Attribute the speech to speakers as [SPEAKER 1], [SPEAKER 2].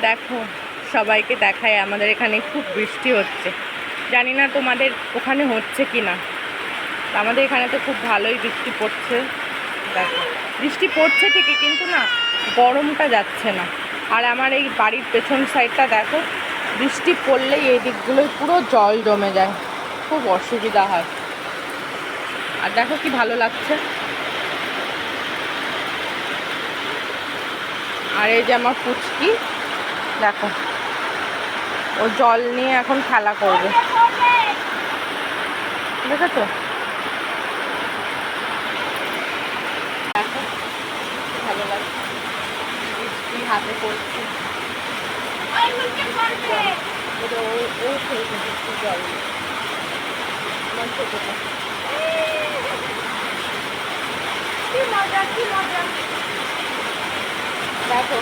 [SPEAKER 1] দেখো, সবাইকে দেখায় আমাদের এখানে খুব বৃষ্টি হচ্ছে। জানি না তোমাদের ওখানে হচ্ছে কি না। আমাদের এখানে তো খুব ভালোই বৃষ্টি পড়ছে। দেখো, বৃষ্টি পড়ছে ঠিকই, কিন্তু না, গরমটা যাচ্ছে না। আর আমার এই বাড়ির পেছন সাইডটা দেখো, বৃষ্টি পড়লেই এই দিকগুলোই পুরো জল জমে যায়, খুব অসুবিধা হয়। আর দেখো কি ভালো লাগছে। আর এই যে আমার পুচকি, দেখো, ও জল নিয়ে এখন খেলা করবে, দেখেছো? দেখো ভালো লাগছে, বৃষ্টি হাতে পড়ছে। ও খেলছে বৃষ্টির জল নিয়ে, আমার ছোটটা। কি মজা, কি মজা। দেখো